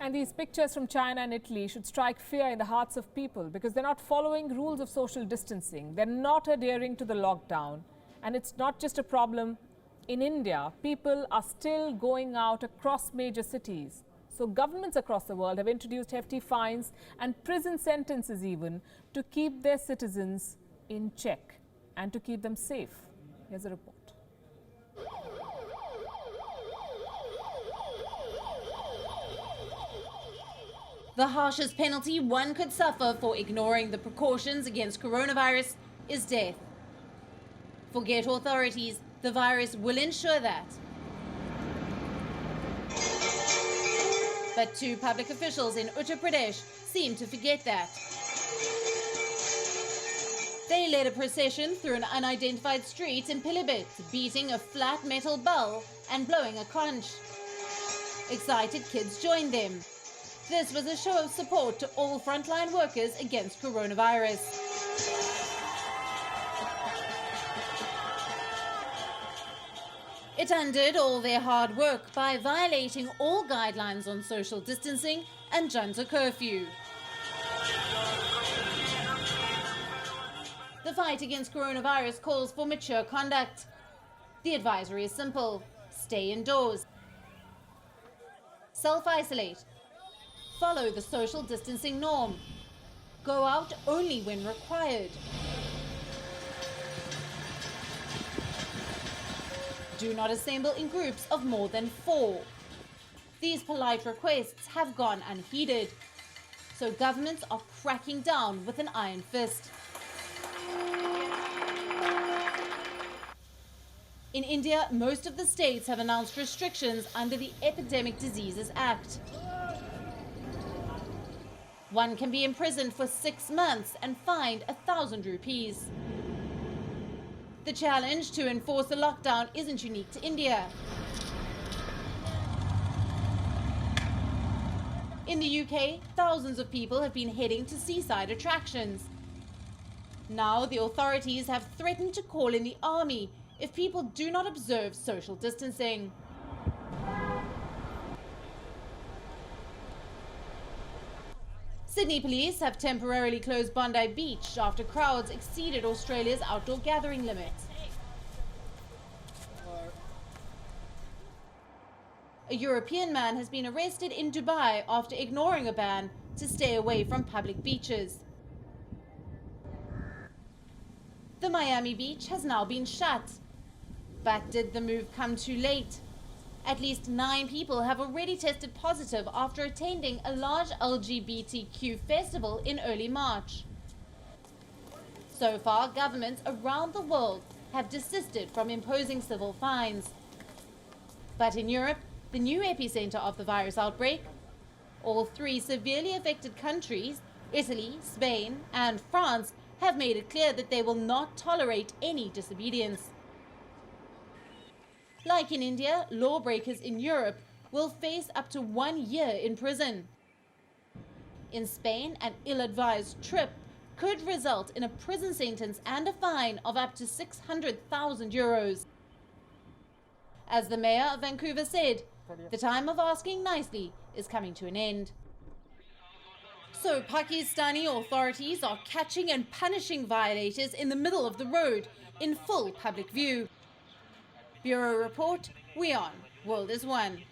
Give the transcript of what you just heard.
And these pictures from China and Italy should strike fear in the hearts of people because they're not following rules of social distancing. They're not adhering to the lockdown. And it's not just a problem in India. People are still going out across major cities. So governments across the world have introduced hefty fines and prison sentences even to keep their citizens in check and to keep them safe. Here's a report. The harshest penalty one could suffer for ignoring the precautions against coronavirus is death. Forget authorities, the virus will ensure that. But two public officials in Uttar Pradesh seem to forget that. They led a procession through an unidentified street in Pilibhit, beating a flat metal bell and blowing a conch. Excited kids joined them. This was a show of support to all frontline workers against coronavirus. It undid all their hard work by violating all guidelines on social distancing and Janta curfew. The fight against coronavirus calls for mature conduct. The advisory is simple: stay indoors, self-isolate, follow the social distancing norm, go out only when required. Do not assemble in groups of more than 4. These polite requests have gone unheeded, so governments are cracking down with an iron fist. In India, most of the states have announced restrictions under the Epidemic Diseases Act. One can be imprisoned for 6 months and fined 1,000 rupees. The challenge to enforce the lockdown isn't unique to India. In the UK, thousands of people have been heading to seaside attractions. Now the authorities have threatened to call in the army if people do not observe social distancing. Sydney police have temporarily closed Bondi Beach after crowds exceeded Australia's outdoor gathering limits. A European man has been arrested in Dubai after ignoring a ban to stay away from public beaches. The Miami beach has now been shut. But did the move come too late? At least 9 people have already tested positive after attending a large LGBTQ festival in early March. So far, governments around the world have desisted from imposing civil fines. But in Europe, the new epicenter of the virus outbreak, all 3 severely affected countries, Italy, Spain, and France, have made it clear that they will not tolerate any disobedience. Like in India, lawbreakers in Europe will face up to 1 year in prison. In Spain, an ill-advised trip could result in a prison sentence and a fine of up to 600,000 euros. As the mayor of Vancouver said, the time of asking nicely is coming to an end. So Pakistani authorities are catching and punishing violators in the middle of the road in full public view. Bureau Report, WION, World is One.